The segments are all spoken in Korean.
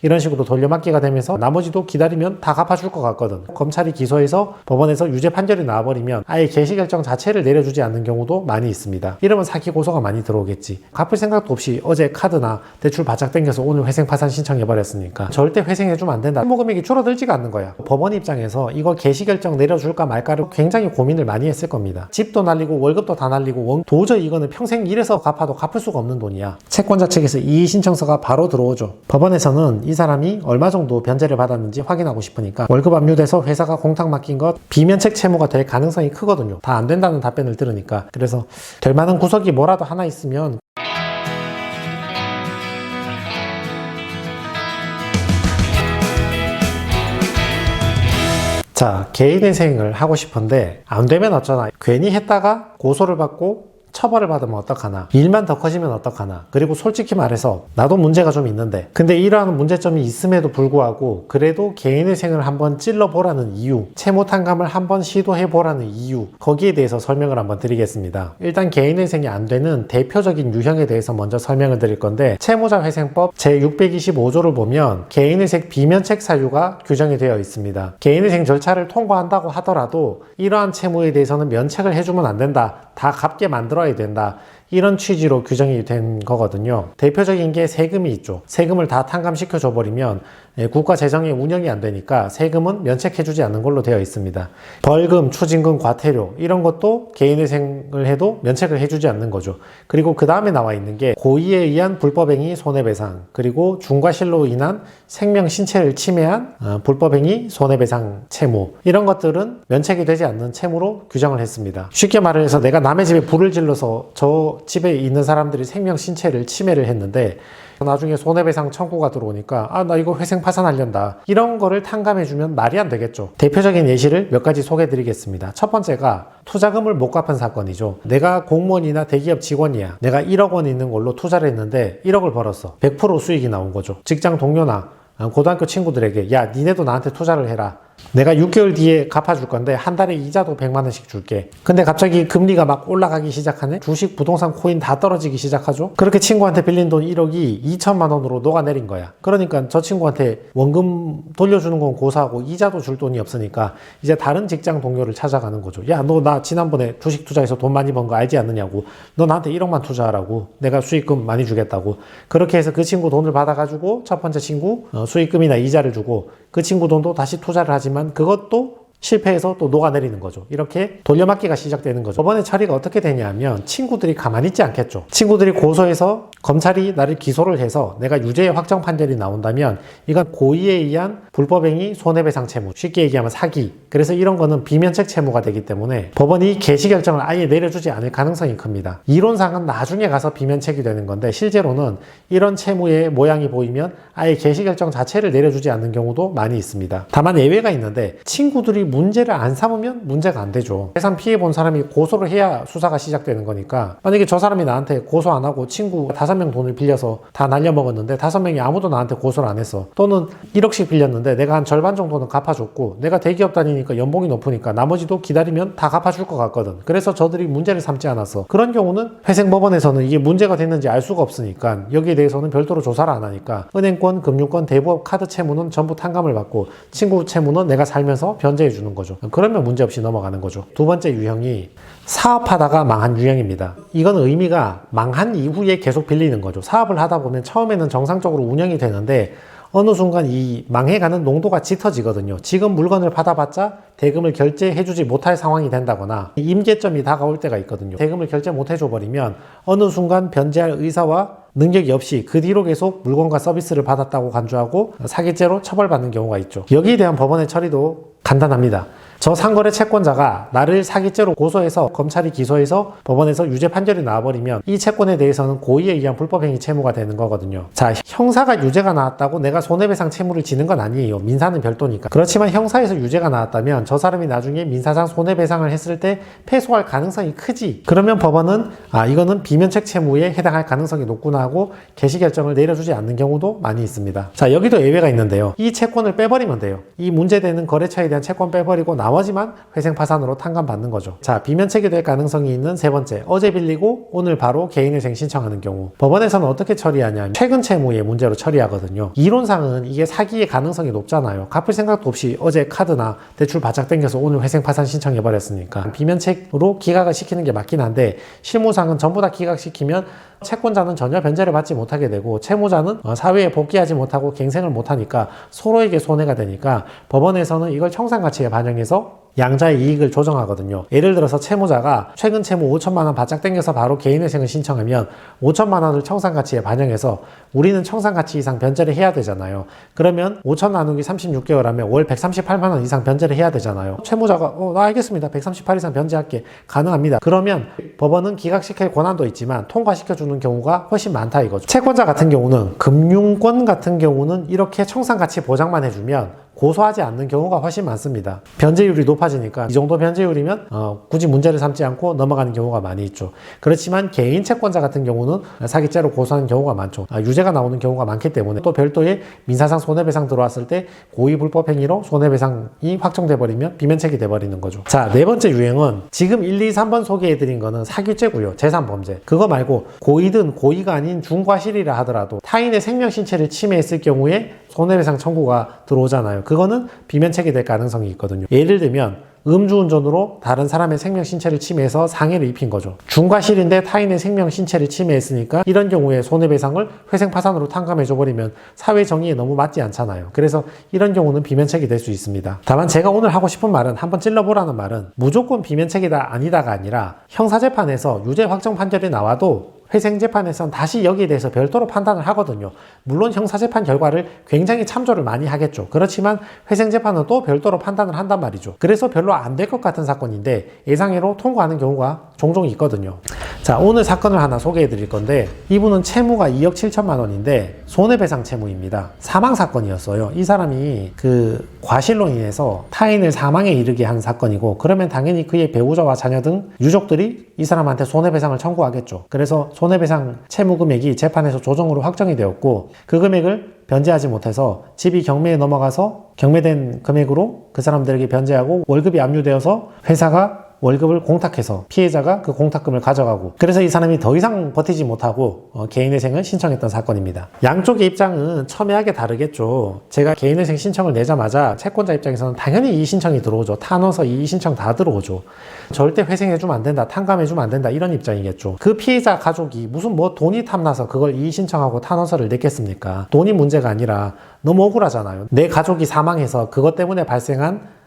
이런 식으로 돌려막기가 되면서 나머지도 기다리면 다 갚아줄 것 같거든. 검찰이 기소해서 법원에서 유죄 판결이 나와버리면 아예 개시결정 자체를 내려주지 않는 경우도 많이 있습니다. 이러면 사기 고소가 많이 들어오겠지. 갚을 생각도 없이 어제 카드나 대출 바짝 당겨서 오늘 회생파산 신청해버렸으니까 절대 회생해주면 안 된다. 채무 금액이 줄어들지가 않는 거야. 법원 입장에서 이거 개시결정 내려줄까 말까를 굉장히 고민을 많이 했을 겁니다. 집도 날리고 월급도 다 날리고 도저히 이거는 평생 일해서 갚아도 갚을 수가 없는 돈이야. 채권자 측에서 이의 신청서가 바로 들어오죠. 법원에서는 이 사람이 얼마 정도 변제를 받았는지 확인하고 싶으니까 월급 압류돼서 회사가 공탁 맡긴 것 비면책 채무가 될 가능성이 크거든요. 다 안 된다는 답변을 들으니까. 그래서 될 만한 구석이 뭐라도 하나 있으면 자, 개인회생을 하고 싶은데 안 되면 어쩌나. 괜히 했다가 고소를 받고 처벌을 받으면 어떡하나. 일만 더 커지면 어떡하나. 그리고 솔직히 말해서 나도 문제가 좀 있는데 근데 이러한 문제점이 있음에도 불구하고 그래도 개인회생을 한번 찔러보라는 이유, 채무탕감을 한번 시도해보라는 이유, 거기에 대해서 설명을 한번 드리겠습니다. 일단 개인회생이 안 되는 대표적인 유형에 대해서 먼저 설명을 드릴 건데, 채무자회생법 제625조를 보면 개인회생 비면책 사유가 규정이 되어 있습니다. 개인회생 절차를 통과한다고 하더라도 이러한 채무에 대해서는 면책을 해주면 안 된다. 다 갚게 만들어야 된다. 이런 취지로 규정이 된 거거든요. 대표적인 게 세금이 있죠. 세금을 다 탕감시켜 줘버리면 국가 재정의 운영이 안 되니까 세금은 면책해주지 않는 걸로 되어 있습니다. 벌금, 추징금, 과태료 이런 것도 개인회생을 해도 면책을 해주지 않는 거죠. 그리고 그 다음에 나와 있는 게 고의에 의한 불법행위 손해배상, 그리고 중과실로 인한 생명, 신체를 침해한 불법행위 손해배상 채무, 이런 것들은 면책이 되지 않는 채무로 규정을 했습니다. 쉽게 말을 해서 내가 남의 집에 불을 질러서 저 집에 있는 사람들이 생명, 신체를 침해를 했는데 나중에 손해배상 청구가 들어오니까 나 이거 회생 파산하련다, 이런 거를 탕감해주면 말이 안 되겠죠. 대표적인 예시를 몇 가지 소개해드리겠습니다. 첫 번째가 투자금을 못 갚은 사건이죠. 내가 공무원이나 대기업 직원이야. 내가 1억 원 있는 걸로 투자를 했는데 1억을 벌었어. 100% 수익이 나온 거죠. 직장 동료나 고등학교 친구들에게 야, 니네도 나한테 투자를 해라. 내가 6개월 뒤에 갚아줄 건데 한 달에 이자도 100만 원씩 줄게. 근데 갑자기 금리가 막 올라가기 시작하네? 주식, 부동산, 코인 다 떨어지기 시작하죠? 그렇게 친구한테 빌린 돈 1억이 2천만 원으로 녹아내린 거야. 그러니까 저 친구한테 원금 돌려주는 건 고사하고 이자도 줄 돈이 없으니까 이제 다른 직장 동료를 찾아가는 거죠. 야, 너 나 지난번에 주식 투자해서 돈 많이 번 거 알지 않느냐고. 너 나한테 1억만 투자하라고. 내가 수익금 많이 주겠다고. 그렇게 해서 그 친구 돈을 받아가지고 첫 번째 친구 수익금이나 이자를 주고 그 친구 돈도 다시 투자를 하지만 그것도 실패해서 또 녹아내리는 거죠. 이렇게 돌려막기가 시작되는 거죠. 법원의 처리가 어떻게 되냐면 친구들이 가만히 있지 않겠죠. 친구들이 고소해서 검찰이 나를 기소를 해서 내가 유죄의 확정 판결이 나온다면 이건 고의에 의한 불법행위 손해배상 채무, 쉽게 얘기하면 사기. 그래서 이런 거는 비면책 채무가 되기 때문에 법원이 개시결정을 아예 내려주지 않을 가능성이 큽니다. 이론상은 나중에 가서 비면책이 되는 건데 실제로는 이런 채무의 모양이 보이면 아예 개시결정 자체를 내려주지 않는 경우도 많이 있습니다. 다만 예외가 있는데 친구들이 문제를 안 삼으면 문제가 안 되죠. 해상 피해 본 사람이 고소를 해야 수사가 시작되는 거니까 만약에 저 사람이 나한테 고소 안 하고 친구 5명 돈을 빌려서 다 날려먹었는데 5명이 아무도 나한테 고소를 안 했어. 또는 1억씩 빌렸는데 내가 한 절반 정도는 갚아줬고 내가 대기업 다니니까 연봉이 높으니까 나머지도 기다리면 다 갚아줄 것 같거든. 그래서 저들이 문제를 삼지 않았어. 그런 경우는 회생법원에서는 이게 문제가 됐는지 알 수가 없으니까 여기에 대해서는 별도로 조사를 안 하니까 은행권, 금융권, 대부업, 카드 채무는 전부 탕감을 받고 친구 채무는 내가 살면서 변제해 주는 거죠. 그러면 문제없이 넘어가는 거죠. 두 번째 유형이 사업하다가 망한 유형입니다. 이건 의미가 망한 이후에 계속 빌리는 거죠. 사업을 하다 보면 처음에는 정상적으로 운영이 되는데 어느 순간 이 망해가는 농도가 짙어지거든요. 지금 물건을 받아봤자 대금을 결제해주지 못할 상황이 된다거나 임계점이 다가올 때가 있거든요. 대금을 결제 못해줘버리면 어느 순간 변제할 의사와 능력이 없이 그 뒤로 계속 물건과 서비스를 받았다고 간주하고 사기죄로 처벌받는 경우가 있죠. 여기에 대한 법원의 처리도 간단합니다. 저 상거래 채권자가 나를 사기죄로 고소해서 검찰이 기소해서 법원에서 유죄 판결이 나와버리면 이 채권에 대해서는 고의에 의한 불법행위 채무가 되는 거거든요. 자, 형사가 유죄가 나왔다고 내가 손해배상 채무를 지는 건 아니에요. 민사는 별도니까. 그렇지만 형사에서 유죄가 나왔다면 저 사람이 나중에 민사상 손해배상을 했을 때 패소할 가능성이 크지. 그러면 법원은 이거는 비면책 채무에 해당할 가능성이 높구나 하고 개시결정을 내려주지 않는 경우도 많이 있습니다. 자, 여기도 예외가 있는데요. 이 채권을 빼버리면 돼요. 이 문제되는 거래처에 대한 채권 빼버리고 나머지만 회생파산으로 탕감받는 거죠. 자, 비면책이 될 가능성이 있는 세 번째, 어제 빌리고 오늘 바로 개인회생 신청하는 경우. 법원에서는 어떻게 처리하냐, 최근 채무의 문제로 처리하거든요. 이론상은 이게 사기의 가능성이 높잖아요. 갚을 생각도 없이 어제 카드나 대출 바짝 당겨서 오늘 회생파산 신청해버렸으니까 비면책으로 기각을 시키는 게 맞긴 한데, 실무상은 전부 다 기각시키면 채권자는 전혀 변제를 받지 못하게 되고 채무자는 사회에 복귀하지 못하고 갱생을 못하니까 서로에게 손해가 되니까 법원에서는 이걸 청산가치에 반영해서 양자의 이익을 조정하거든요. 예를 들어서 채무자가 최근 채무 5천만 원 바짝 당겨서 바로 개인회생을 신청하면 5천만 원을 청산가치에 반영해서 우리는 청산가치 이상 변제를 해야 되잖아요. 그러면 5천 나누기 36개월 하면 월 138만 원 이상 변제를 해야 되잖아요. 채무자가 나 알겠습니다. 138 이상 변제할게. 가능합니다. 그러면 법원은 기각시킬 권한도 있지만 통과시켜주는 경우가 훨씬 많다 이거죠. 채권자 같은 경우는, 금융권 같은 경우는 이렇게 청산가치 보장만 해주면 고소하지 않는 경우가 훨씬 많습니다. 변제율이 높아지니까 이 정도 변제율이면 굳이 문제를 삼지 않고 넘어가는 경우가 많이 있죠. 그렇지만 개인 채권자 같은 경우는 사기죄로 고소하는 경우가 많죠. 유죄가 나오는 경우가 많기 때문에 또 별도의 민사상 손해배상 들어왔을 때 고의불법행위로 손해배상이 확정돼 버리면 비면책이 돼버리는 거죠. 자, 네 번째 유형은 지금 1, 2, 3번 소개해드린 거는 사기죄고요. 재산범죄. 그거 말고 고의든 고의가 아닌 중과실이라 하더라도 타인의 생명신체를 침해했을 경우에 손해배상 청구가 들어오잖아요. 그거는 비면책이 될 가능성이 있거든요. 예를 들면 음주운전으로 다른 사람의 생명 신체를 침해해서 상해를 입힌 거죠. 중과실인데 타인의 생명 신체를 침해했으니까 이런 경우에 손해배상을 회생파산으로 탕감해줘버리면 사회정의에 너무 맞지 않잖아요. 그래서 이런 경우는 비면책이 될 수 있습니다. 다만 제가 오늘 하고 싶은 말은, 한번 찔러보라는 말은, 무조건 비면책이다 아니다가 아니라 형사재판에서 유죄 확정 판결이 나와도 회생재판에선 다시 여기에 대해서 별도로 판단을 하거든요. 물론 형사재판 결과를 굉장히 참조를 많이 하겠죠. 그렇지만 회생재판은 또 별도로 판단을 한단 말이죠. 그래서 별로 안 될 것 같은 사건인데 예상외로 통과하는 경우가 종종 있거든요. 자, 오늘 사건을 하나 소개해 드릴 건데, 이분은 채무가 2억 7천만 원인데 손해배상 채무입니다. 사망사건이었어요. 이 사람이 그 과실로 인해서 타인을 사망에 이르게 한 사건이고, 그러면 당연히 그의 배우자와 자녀 등 유족들이 이 사람한테 손해배상을 청구하겠죠. 그래서 손해배상 채무 금액이 재판에서 조정으로 확정이 되었고, 그 금액을 변제하지 못해서 집이 경매에 넘어가서 경매된 금액으로 그 사람들에게 변제하고 월급이 압류되어서 회사가 월급을 공탁해서 피해자가 그 공탁금을 가져가고, 그래서 이 사람이 더 이상 버티지 못하고 개인회생을 신청했던 사건입니다. 양쪽의 입장은 첨예하게 다르겠죠. 제가 개인회생 신청을 내자마자 채권자 입장에서는 당연히 이의 신청이 들어오죠. 타노서 이의 신청 다 들어오죠. 절대 회생해주면 안 된다, 탕감해주면 안 된다, 이런 입장이겠죠. 그 피해자 가족이 무슨 돈이 탐나서 그걸 이의 신청하고 타노서를 냈겠습니까? 돈이 문제가 아니라 너무 억울하잖아요. 내 가족이 사망해서 그것 때문에 발생한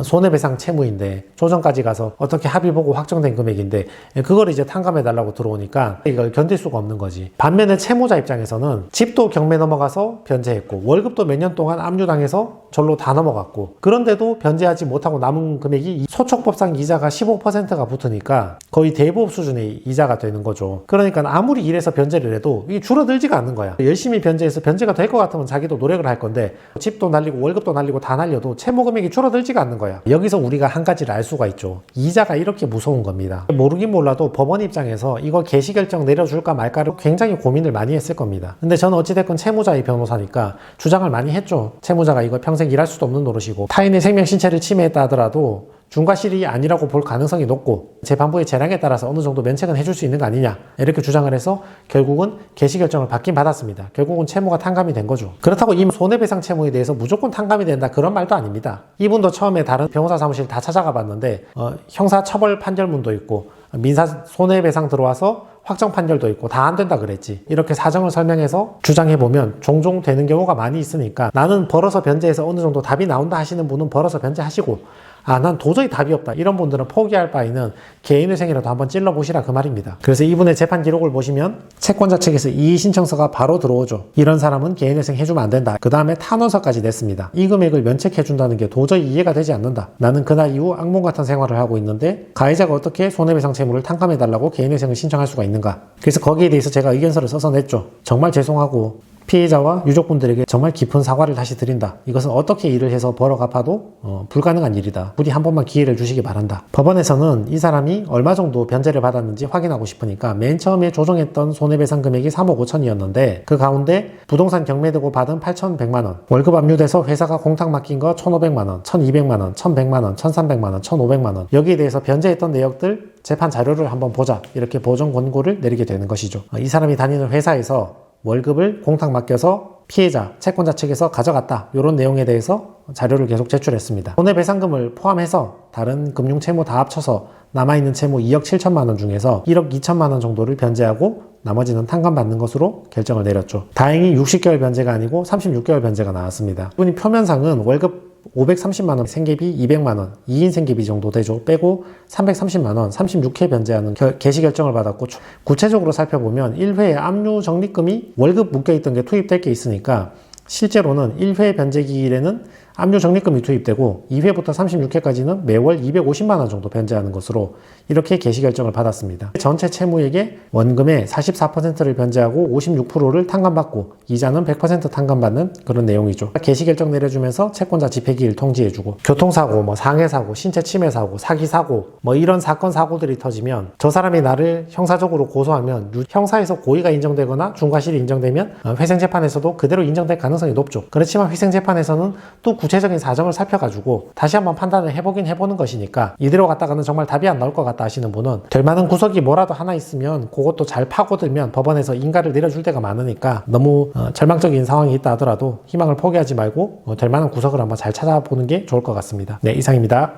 손해배상 채무인데, 조정까지 가서 어떻게 합의 보고 확정된 금액인데 그걸 이제 탕감해달라고 들어오니까 이걸 견딜 수가 없는 거지. 반면에 채무자 입장에서는 집도 경매 넘어가서 변제했고 월급도 몇 년 동안 압류당해서 절로 다 넘어갔고, 그런데도 변제하지 못하고 남은 금액이 소촉법상 이자가 15%가 붙으니까 거의 대부업 수준의 이자가 되는 거죠. 그러니까 아무리 이래서 변제를 해도 이게 줄어들지가 않는 거야. 열심히 변제해서 변제가 될 것 같으면 자기도 노력을 할 건데, 집도 날리고 월급도 날리고 다 날려도 채무 금액이 줄어들지가 않는 거야. 여기서 우리가 한 가지를 알 수가 있죠. 이자가 이렇게 무서운 겁니다. 모르긴 몰라도 법원 입장에서 이거 개시결정 내려줄까 말까를 굉장히 고민을 많이 했을 겁니다. 근데 저는 어찌됐건 채무자의 변호사니까 주장을 많이 했죠. 채무자가 이거 평생 일할 수도 없는 노릇이고 타인의 생명 신체를 침해했다 하더라도 중과실이 아니라고 볼 가능성이 높고 재판부의 재량에 따라서 어느 정도 면책은 해줄 수 있는 거 아니냐, 이렇게 주장을 해서 결국은 개시결정을 받긴 받았습니다. 결국은 채무가 탕감이 된 거죠. 그렇다고 이 손해배상 채무에 대해서 무조건 탕감이 된다, 그런 말도 아닙니다. 이분도 처음에 다른 변호사 사무실 다 찾아가 봤는데 형사처벌 판결문도 있고 민사 손해배상 들어와서 확정 판결도 있고 다 안 된다 그랬지, 이렇게 사정을 설명해서 주장해보면 종종 되는 경우가 많이 있으니까, 나는 벌어서 변제해서 어느 정도 답이 나온다 하시는 분은 벌어서 변제하시고, 난 도저히 답이 없다, 이런 분들은 포기할 바에는 개인회생이라도 한번 찔러보시라, 그 말입니다. 그래서 이분의 재판 기록을 보시면 채권자 측에서 이의 신청서가 바로 들어오죠. 이런 사람은 개인회생 해주면 안 된다. 그 다음에 탄원서까지 냈습니다. 이 금액을 면책해준다는 게 도저히 이해가 되지 않는다. 나는 그날 이후 악몽 같은 생활을 하고 있는데 가해자가 어떻게 손해배상 채무를 탕감해달라고 개인회생을 신청할 수가 있는가. 그래서 거기에 대해서 제가 의견서를 써서 냈죠. 정말 죄송하고 피해자와 유족분들에게 정말 깊은 사과를 다시 드린다. 이것은 어떻게 일을 해서 벌어 갚아도 불가능한 일이다. 부디 한 번만 기회를 주시기 바란다. 법원에서는 이 사람이 얼마 정도 변제를 받았는지 확인하고 싶으니까 맨 처음에 조정했던 손해배상 금액이 3억 5천이었는데 그 가운데 부동산 경매되고 받은 8,100만원, 월급 압류돼서 회사가 공탁 맡긴 거 1,500만원, 1,200만원, 1,100만원, 1,300만원, 1,500만원 여기에 대해서 변제했던 내역들 재판 자료를 한번 보자 이렇게 보정 권고를 내리게 되는 것이죠. 이 사람이 다니는 회사에서 월급을 공탁 맡겨서 피해자, 채권자 측에서 가져갔다. 이런 내용에 대해서 자료를 계속 제출했습니다. 손해배상금을 포함해서 다른 금융 채무 다 합쳐서 남아있는 채무 2억 7천만 원 중에서 1억 2천만 원 정도를 변제하고 나머지는 탕감받는 것으로 결정을 내렸죠. 다행히 60개월 변제가 아니고 36개월 변제가 나왔습니다. 이분이 표면상은 월급 530만원, 생계비 200만원, 2인 생계비 정도 되죠. 빼고 330만원, 36회 변제하는 개시 결정을 받았고 구체적으로 살펴보면 1회에 압류 적립금이 월급 묶여있던 게 투입될 게 있으니까 실제로는 1회 변제기일에는 압류 적립금이 투입되고 2회부터 36회까지는 매월 250만원 정도 변제하는 것으로 이렇게 개시 결정을 받았습니다. 전체 채무액의 원금의 44%를 변제하고 56%를 탕감받고 이자는 100% 탕감받는 그런 내용이죠. 개시 결정 내려주면서 채권자 집행기일 통지해주고 교통사고, 상해사고, 신체침해사고, 사기사고 이런 사건 사고들이 터지면 저 사람이 나를 형사적으로 고소하면 형사에서 고의가 인정되거나 중과실이 인정되면 회생재판에서도 그대로 인정될 가능성이 높죠. 그렇지만 회생재판에서는 또 구체적인 사정을 살펴가지고 다시 한번 판단을 해보긴 해보는 것이니까 이대로 갔다가는 정말 답이 안 나올 것 같다 하시는 분은 될 만한 구석이 뭐라도 하나 있으면 그것도 잘 파고들면 법원에서 인가를 내려줄 때가 많으니까 너무 절망적인 상황이 있다 하더라도 희망을 포기하지 말고 될 만한 구석을 한번 잘 찾아보는 게 좋을 것 같습니다. 네, 이상입니다.